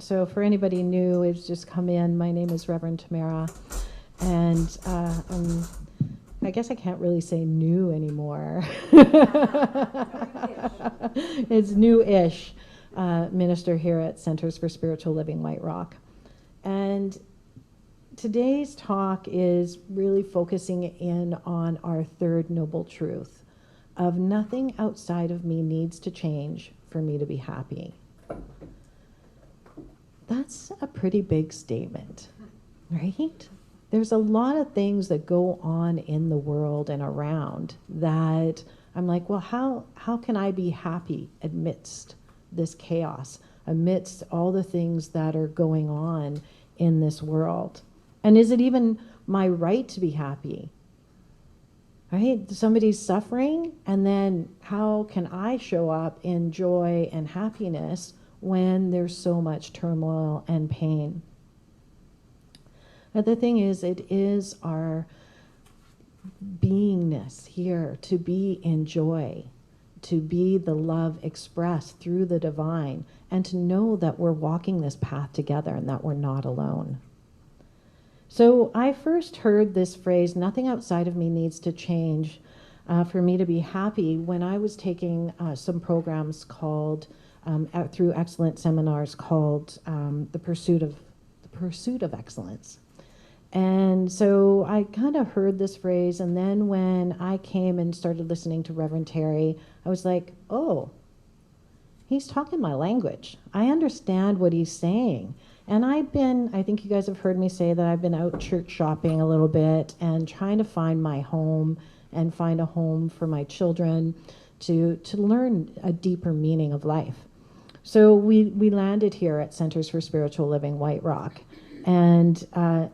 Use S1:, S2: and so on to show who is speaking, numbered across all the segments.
S1: So for anybody new who's just come in, my name is Reverend Tamara, and I guess I can't really say new anymore. It's new-ish minister here at Centers for Spiritual Living White Rock. And today's talk is really focusing in on our third noble truth of nothing outside of me needs to change for me to be happy. That's a pretty big statement, right? There's a lot of things that go on in the world and around that I'm like, well, how can I be happy amidst this chaos, amidst all the things that are going on in this world? And is it even my right to be happy? Right? Somebody's suffering, and then how can I show up in joy and happiness when there's so much turmoil and pain? But the thing is, it is our beingness here to be in joy, to be the love expressed through the divine, and to know that we're walking this path together and that we're not alone. So I first heard this phrase, nothing outside of me needs to change for me to be happy, when I was taking some programs called through excellence seminars called the pursuit of excellence. And so I kind of heard this phrase, and then when I came and started listening to Reverend Terry, I was like, oh, he's talking my language. I understand what he's saying. And I think you guys have heard me say that I've been out church shopping a little bit and trying to find my home and find a home for my children to learn a deeper meaning of life. So we landed here at Centers for Spiritual Living White Rock. And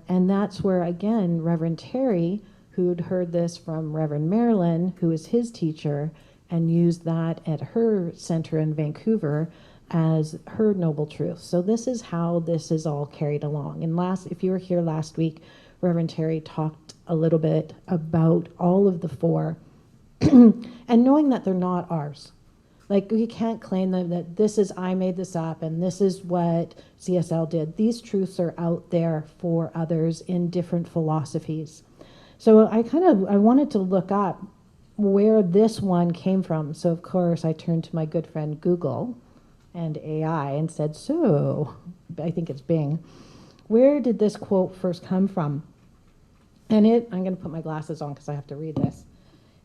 S1: that's where, again, Reverend Terry, who'd heard this from Reverend Marilyn, who is his teacher, and used that at her center in Vancouver as her noble truth. So this is how this is all carried along. And if you were here last week, Reverend Terry talked a little bit about all of the four, and knowing that they're not ours. Like, we can't claim them that I made this up and this is what CSL did. These truths are out there for others in different philosophies. So I wanted to look up where this one came from. So of course I turned to my good friend Google and AI and said, so, I think it's Bing, where did this quote first come from? And I'm going to put my glasses on because I have to read this.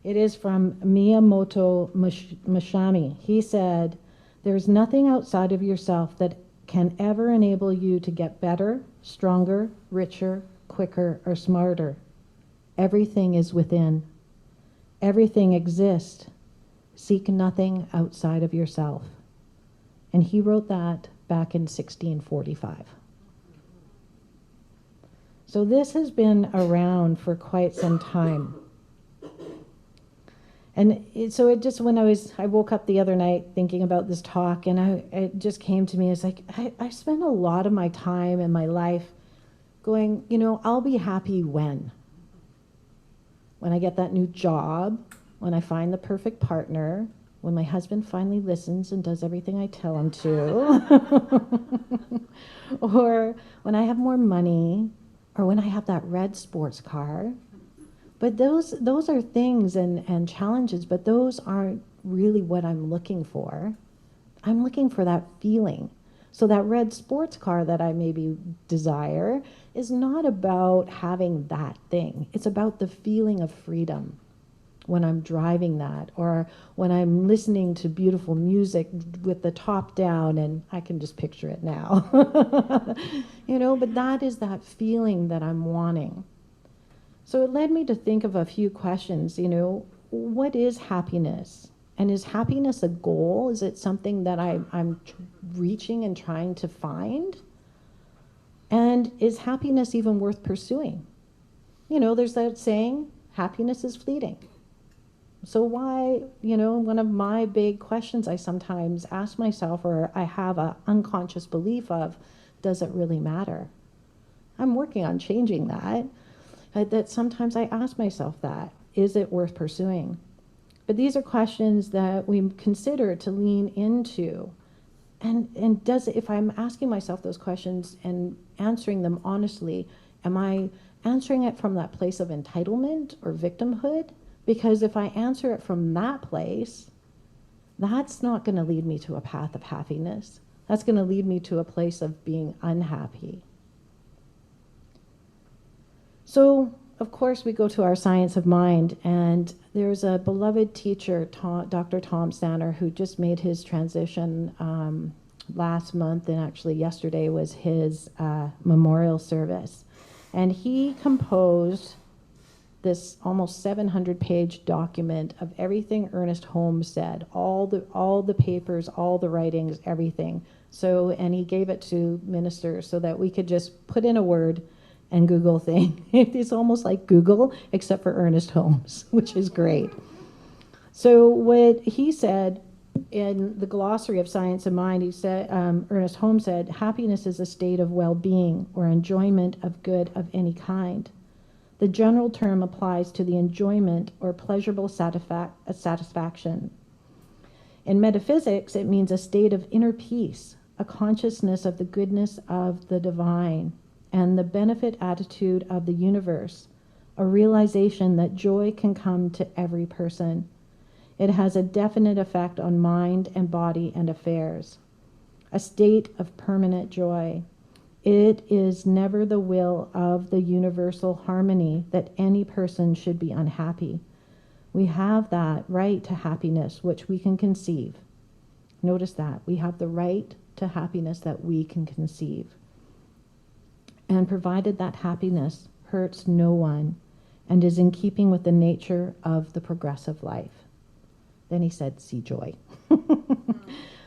S1: It is from Miyamoto Mushami. He said, "There's nothing outside of yourself that can ever enable you to get better, stronger, richer, quicker, or smarter. Everything is within. Everything exists. Seek nothing outside of yourself." And he wrote that back in 1645. So this has been around for quite some time. And when I woke up the other night thinking about this talk, and it just came to me, it's like, I spend a lot of my time in my life going, I'll be happy when I get that new job, when I find the perfect partner, when my husband finally listens and does everything I tell him to, or when I have more money, or when I have that red sports car. But those are things and challenges, but those aren't really what I'm looking for. I'm looking for that feeling. So that red sports car that I maybe desire is not about having that thing. It's about the feeling of freedom when I'm driving that, or when I'm listening to beautiful music with the top down, and I can just picture it now. But that is that feeling that I'm wanting. So it led me to think of a few questions, what is happiness? And is happiness a goal? Is it something that I'm reaching and trying to find? And is happiness even worth pursuing? There's that saying, happiness is fleeting. So why, one of my big questions I sometimes ask myself, or I have an unconscious belief of, does it really matter? I'm working on changing that. That sometimes I ask myself that, is it worth pursuing? But these are questions that we consider to lean into And does it, if I'm asking myself those questions and answering them honestly, am I answering it from that place of entitlement or victimhood? Because if I answer it from that place, that's not going to lead me to a path of happiness. That's going to lead me to a place of being unhappy. So, of course, we go to our science of mind, and there's a beloved teacher, Dr. Tom Stanner, who just made his transition last month, and actually yesterday was his memorial service. And he composed this almost 700-page document of everything Ernest Holmes said, all the papers, all the writings, everything. So, and he gave it to ministers so that we could just put in a word and Google thing. It's almost like Google, except for Ernest Holmes, which is great. So what he said in the glossary of Science of Mind, he said, Ernest Holmes said, happiness is a state of well-being or enjoyment of good of any kind. The general term applies to the enjoyment or pleasurable satisfaction. In metaphysics, it means a state of inner peace, a consciousness of the goodness of the divine, and the benefit attitude of the universe, a realization that joy can come to every person. It has a definite effect on mind and body and affairs, a state of permanent joy. It is never the will of the universal harmony that any person should be unhappy. We have that right to happiness which we can conceive. Notice that. We have the right to happiness that we can conceive. And provided that happiness hurts no one and is in keeping with the nature of the progressive life. Then he said, see joy.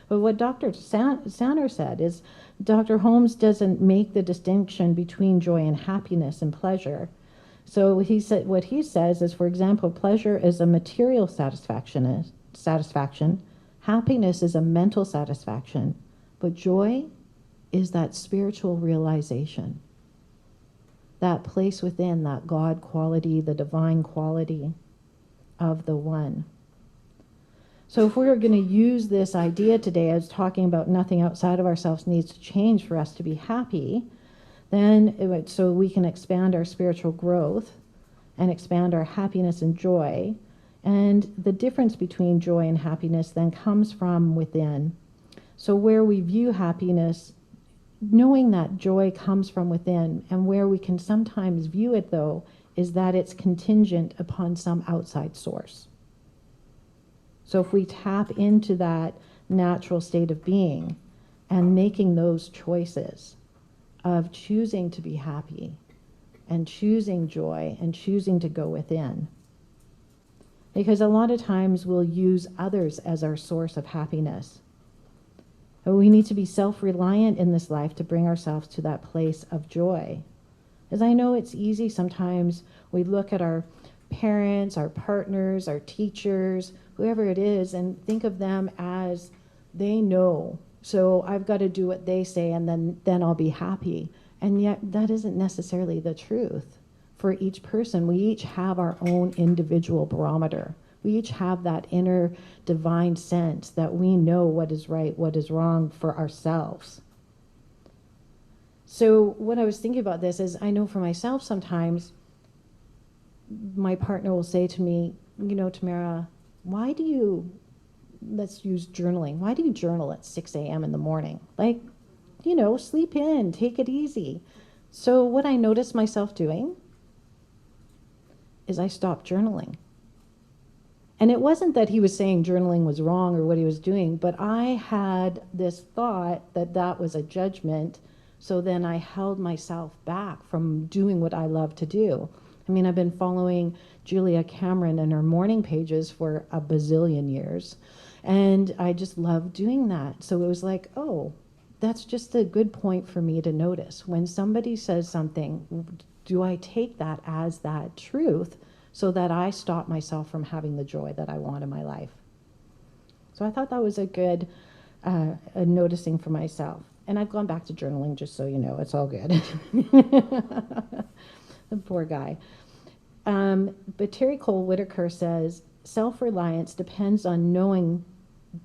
S1: But what Dr. Sander said is, Dr. Holmes doesn't make the distinction between joy and happiness and pleasure. So he said, what he says is, for example, pleasure is a material satisfaction. Happiness is a mental satisfaction. But joy is that spiritual realization, that place within, that God quality, the divine quality of the one. So if we're going to use this idea today as talking about nothing outside of ourselves needs to change for us to be happy, then so we can expand our spiritual growth and expand our happiness and joy. And the difference between joy and happiness then comes from within. So where we view happiness, knowing that joy comes from within, and where we can sometimes view it, though, is that it's contingent upon some outside source. So if we tap into that natural state of being and making those choices of choosing to be happy and choosing joy and choosing to go within, because a lot of times we'll use others as our source of happiness. But we need to be self-reliant in this life to bring ourselves to that place of joy. As I know it's easy sometimes, we look at our parents, our partners, our teachers, whoever it is, and think of them as they know. So I've got to do what they say and then I'll be happy. And yet that isn't necessarily the truth. For each person, we each have our own individual barometer. We each have that inner divine sense that we know what is right, what is wrong for ourselves. So what I was thinking about this is, I know for myself sometimes, my partner will say to me, you know, Tamara, why do you, let's use journaling, why do you journal at 6 a.m. in the morning? Like, you know, sleep in, take it easy. So what I noticed myself doing is I stopped journaling. And it wasn't that he was saying journaling was wrong or what he was doing, but I had this thought that that was a judgment, so then I held myself back from doing what I love to do. I mean, I've been following Julia Cameron and her morning pages for a bazillion years, and I just love doing that. So it was like, oh, that's just a good point for me to notice. When somebody says something, do I take that as that truth so that I stop myself from having the joy that I want in my life? So I thought that was a good noticing for myself. And I've gone back to journaling, just so you know, it's all good. The poor guy. But Terry Cole Whitaker says, self-reliance depends on knowing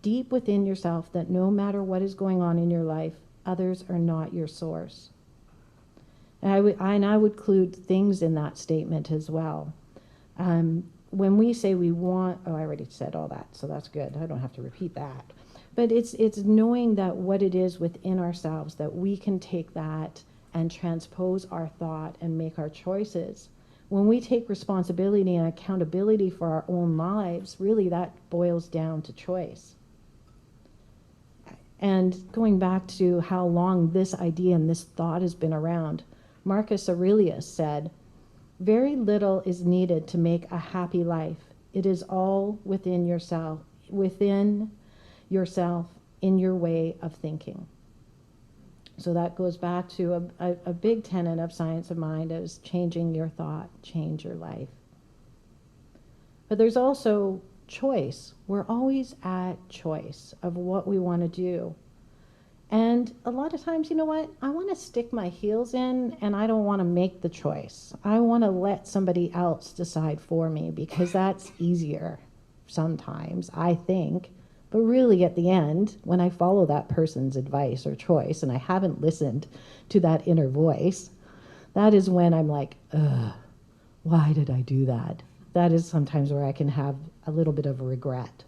S1: deep within yourself that no matter what is going on in your life, others are not your source. And I would include things in that statement as well. When we say we want, I already said all that, so that's good. I don't have to repeat that. But it's knowing that what it is within ourselves, that we can take that and transpose our thought and make our choices. When we take responsibility and accountability for our own lives, really that boils down to choice. And going back to how long this idea and this thought has been around, Marcus Aurelius said, "Very little is needed to make a happy life. It is all within yourself, in your way of thinking." So that goes back to a big tenet of Science of Mind, is changing your thought, change your life. But there's also choice. We're always at choice of what we want to do. And a lot of times, you know what? I want to stick my heels in and I don't want to make the choice. I want to let somebody else decide for me because that's easier sometimes, I think. But really at the end, when I follow that person's advice or choice and I haven't listened to that inner voice, that is when I'm like, ugh, why did I do that? That is sometimes where I can have a little bit of regret.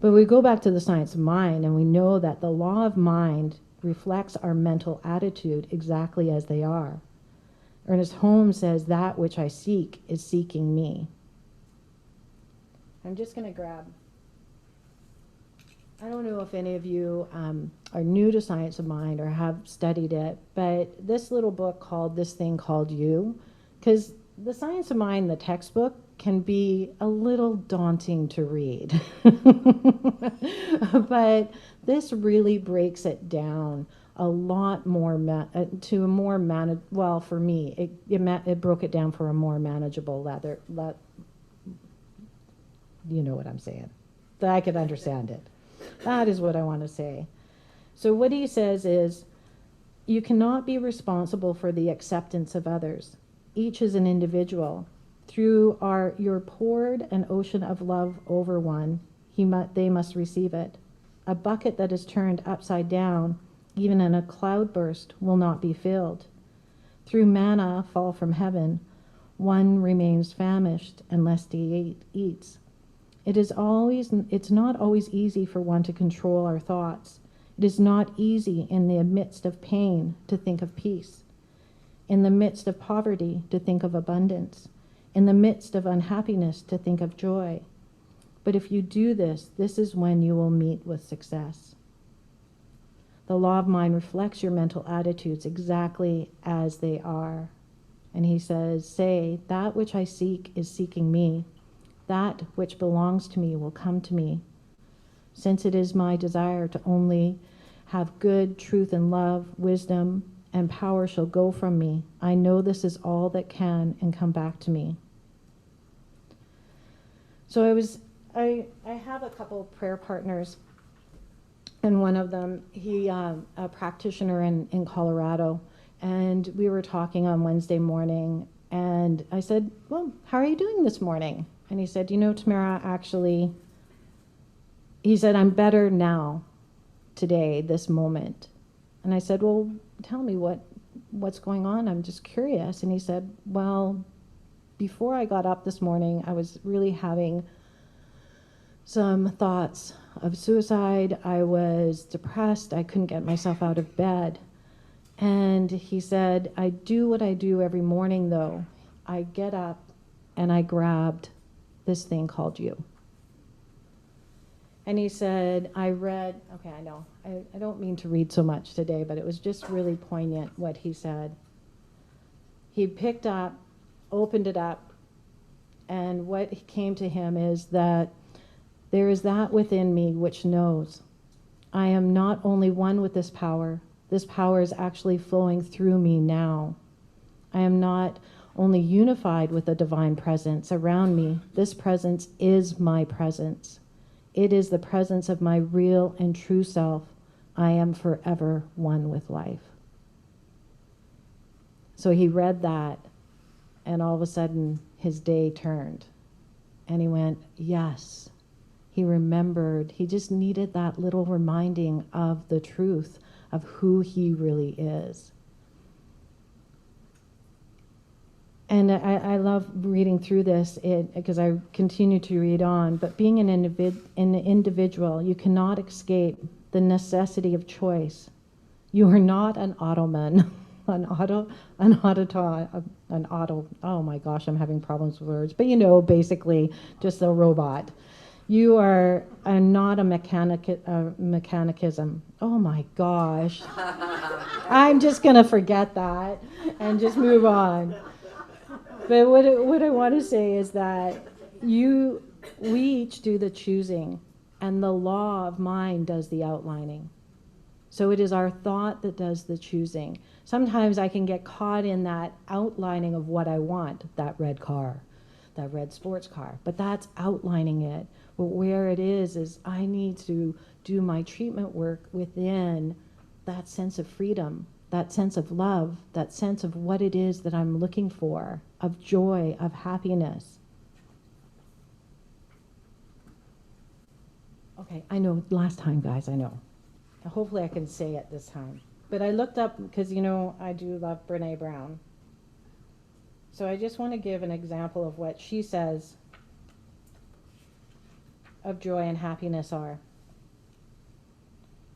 S1: But we go back to the science of mind and we know that the law of mind reflects our mental attitude exactly as they are. Ernest Holmes says, "That which I seek is seeking me." I'm just going to grab, I don't know if any of you are new to Science of Mind or have studied it, but this little book called This Thing Called You, because the Science of Mind, the textbook, can be a little daunting to read. But this really breaks it down a lot more to a more well, for me, it broke it down for a more manageable you know what I'm saying, that I could understand it. That is what I want to say. So what he says is, you cannot be responsible for the acceptance of others. Each is an individual. Through your poured an ocean of love over one, they must receive it. A bucket that is turned upside down, even in a cloudburst, will not be filled. Through manna fall from heaven, one remains famished unless he eats. It's not always easy for one to control our thoughts. It is not easy in the midst of pain to think of peace, in the midst of poverty to think of abundance, in the midst of unhappiness to think of joy. But if you do this, this is when you will meet with success. The law of mind reflects your mental attitudes exactly as they are. And he says, "Say, that which I seek is seeking me. That which belongs to me will come to me. Since it is my desire to only have good, truth, and love, wisdom, and power shall go from me. I know this is all that can and come back to me." So I have a couple of prayer partners, and one of them, he a practitioner in Colorado, and we were talking on Wednesday morning, and I said, "Well, how are you doing this morning?" And he said, "You know, Tamara, actually," he said, "I'm better now, today, this moment." And I said, "Well, tell me what's going on. I'm just curious." And he said, "Well, before I got up this morning, I was really having some thoughts of suicide. I was depressed. I couldn't get myself out of bed." And he said, "I do what I do every morning, though. I get up and I grabbed this thing called you." And he said, I know, I don't mean to read so much today, but it was just really poignant what he said. He picked up, opened it up, and what came to him is that there is that within me which knows. I am not only one with this power is actually flowing through me now. I am not only unified with the divine presence around me, this presence is my presence. It is the presence of my real and true self. I am forever one with life. So he read that, and all of a sudden his day turned. And he went, yes. He remembered. He just needed that little reminding of the truth of who he really is. And I love reading through this because I continue to read on. But being an individual, you cannot escape the necessity of choice. You are not an automan, oh my gosh, I'm having problems with words. But basically just a robot. You are not a mechanicism. Oh my gosh. I'm just going to forget that and just move on. But what I want to say is that we each do the choosing, and the law of mind does the outlining. So it is our thought that does the choosing. Sometimes I can get caught in that outlining of what I want, that red car, that red sports car. But that's outlining it. But where it is I need to do my treatment work within that sense of freedom, that sense of love, that sense of what it is that I'm looking for, of joy, of happiness. Okay, I know, last time, guys, I know. Hopefully I can say it this time. But I looked up, because I do love Brene Brown. So I just want to give an example of what she says of joy and happiness are.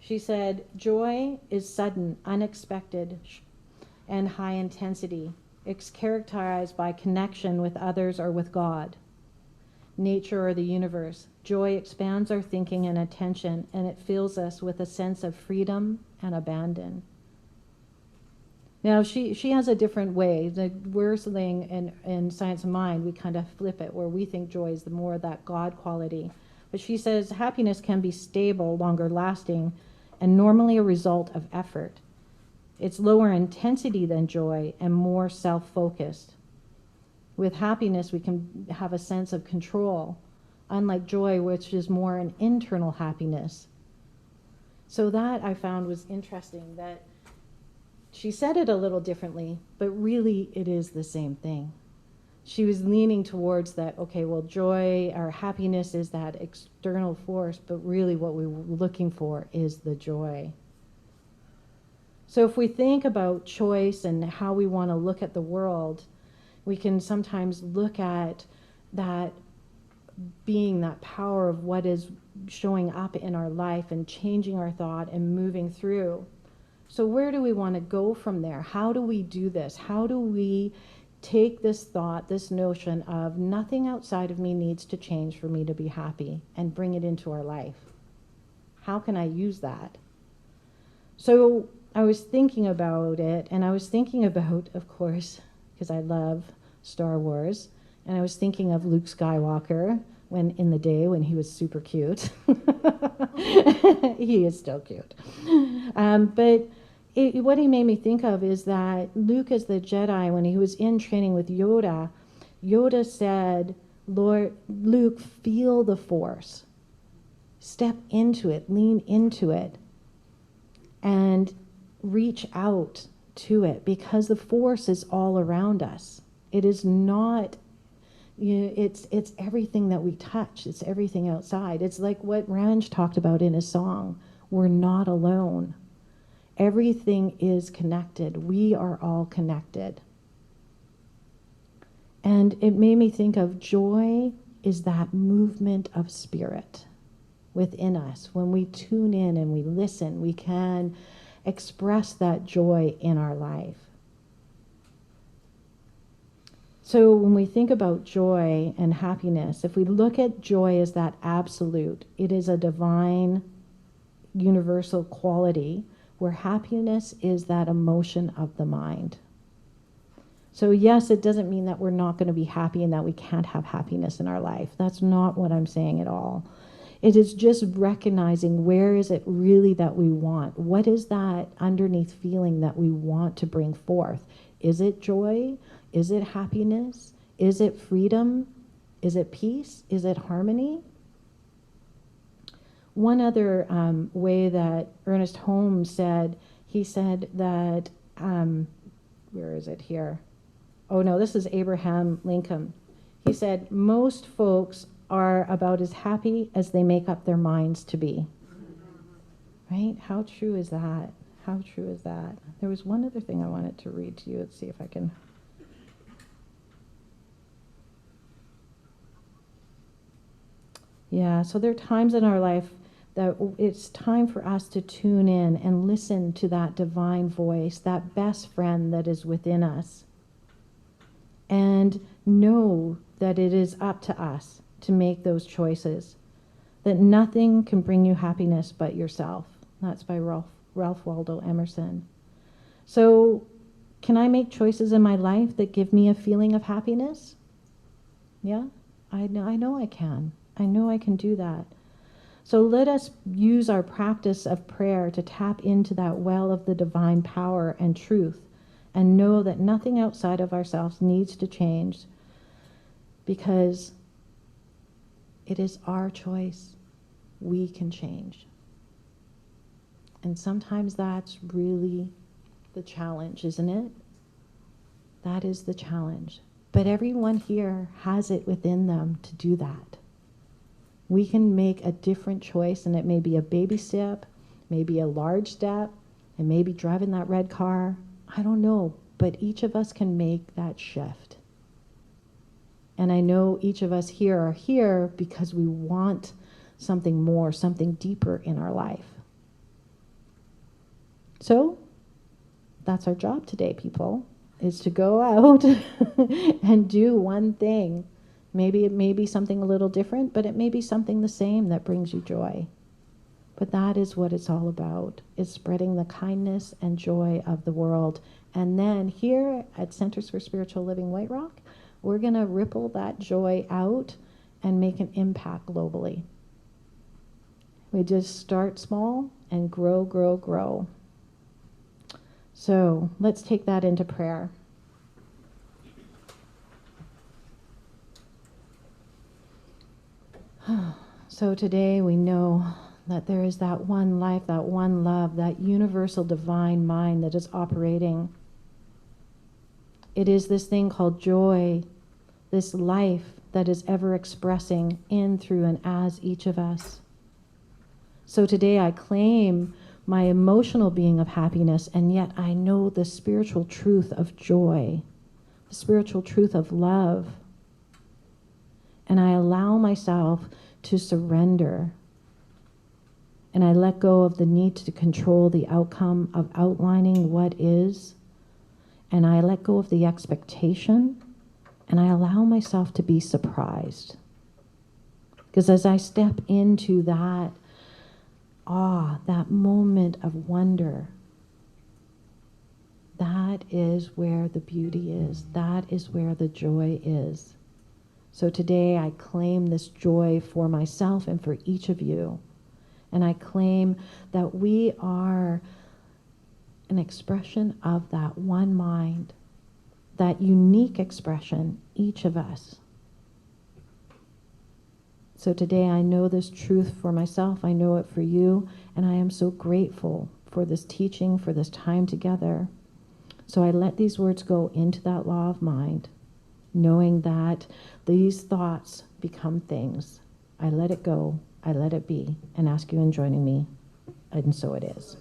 S1: She said, joy is sudden, unexpected, and high intensity. It's characterized by connection with others or with God, nature, or the universe. Joy expands our thinking and attention, and it fills us with a sense of freedom and abandon. Now, she has a different way. We're saying in Science of Mind, we kind of flip it, where we think joy is the more that God quality. But she says happiness can be stable, longer lasting, and normally a result of effort. It's lower intensity than joy and more self-focused. With happiness, we can have a sense of control, unlike joy, which is more an internal happiness. So that I found was interesting, that she said it a little differently, but really it is the same thing. She was leaning towards that, okay, well, joy or happiness is that external force, but really what we were looking for is the joy. So if we think about choice and how we want to look at the world, we can sometimes look at that being that power of what is showing up in our life and changing our thought and moving through. So where do we want to go from there? How do we do this? How do we take this thought, this notion of nothing outside of me needs to change for me to be happy, and bring it into our life? How can I use that? So I was thinking about it, and I was thinking about, of course, because I love Star Wars, and I was thinking of Luke Skywalker in the day when he was super cute. He is still cute. But what he made me think of is that Luke, as the Jedi, when he was in training with Yoda, Yoda said, Lord, Luke, feel the Force. Step into it, lean into it, and reach out to it, because the Force is all around us. It is not, it's everything that we touch. It's everything outside. It's like what Ranj talked about in his song. We're not alone. Everything is connected. We are all connected. And it made me think of joy is that movement of spirit within us. When we tune in and we listen, we can express that joy in our life. So when we think about joy and happiness, if we look at joy as that absolute, it is a divine, universal quality, where happiness is that emotion of the mind. So yes, it doesn't mean that we're not going to be happy and that we can't have happiness in our life. That's not what I'm saying at all. It is just recognizing, where is it really that we want? What is that underneath feeling that we want to bring forth? Is it joy? Is it happiness? Is it freedom? Is it peace? Is it harmony? One other way that Ernest Holmes said, he said that, where is it here? Oh no, this is Abraham Lincoln. He said, most folks are about as happy as they make up their minds to be. Right? How true is that? How true is that? There was one other thing I wanted to read to you. Let's see if I can. Yeah, so there are times in our life that it's time for us to tune in and listen to that divine voice, that best friend that is within us. And know that it is up to us to make those choices. That nothing can bring you happiness but yourself. That's by Ralph Waldo Emerson. So, can I make choices in my life that give me a feeling of happiness? Yeah, I know I can. I know I can do that. So let us use our practice of prayer to tap into that well of the divine power and truth, and know that nothing outside of ourselves needs to change, because it is our choice. We can change. And sometimes that's really the challenge, isn't it? That is the challenge. But everyone here has it within them to do that. We can make a different choice, and it may be a baby step, maybe a large step, and maybe driving that red car. I don't know, but each of us can make that shift. And I know each of us here are here because we want something more, something deeper in our life. So that's our job today, people, is to go out and do one thing. Maybe it may be something a little different, but it may be something the same that brings you joy. But that is what it's all about, is spreading the kindness and joy of the world. And then here at Centers for Spiritual Living White Rock, we're going to ripple that joy out and make an impact globally. We just start small and grow, grow, grow. So let's take that into prayer. So today we know that there is that one life, that one love, that universal divine mind that is operating. It is this thing called joy, this life that is ever expressing in, through, and as each of us. So today I claim my emotional being of happiness, and yet I know the spiritual truth of joy, the spiritual truth of love. And I allow myself to surrender. And I let go of the need to control the outcome of outlining what is. And I let go of the expectation. And I allow myself to be surprised. Because as I step into that awe, that moment of wonder, that is where the beauty is. That is where the joy is. So today I claim this joy for myself and for each of you. And I claim that we are an expression of that one mind, that unique expression, each of us. So today I know this truth for myself, I know it for you, and I am so grateful for this teaching, for this time together. So I let these words go into that law of mind, knowing that these thoughts become things. I let it go, I let it be, and ask you in joining me, and so it is.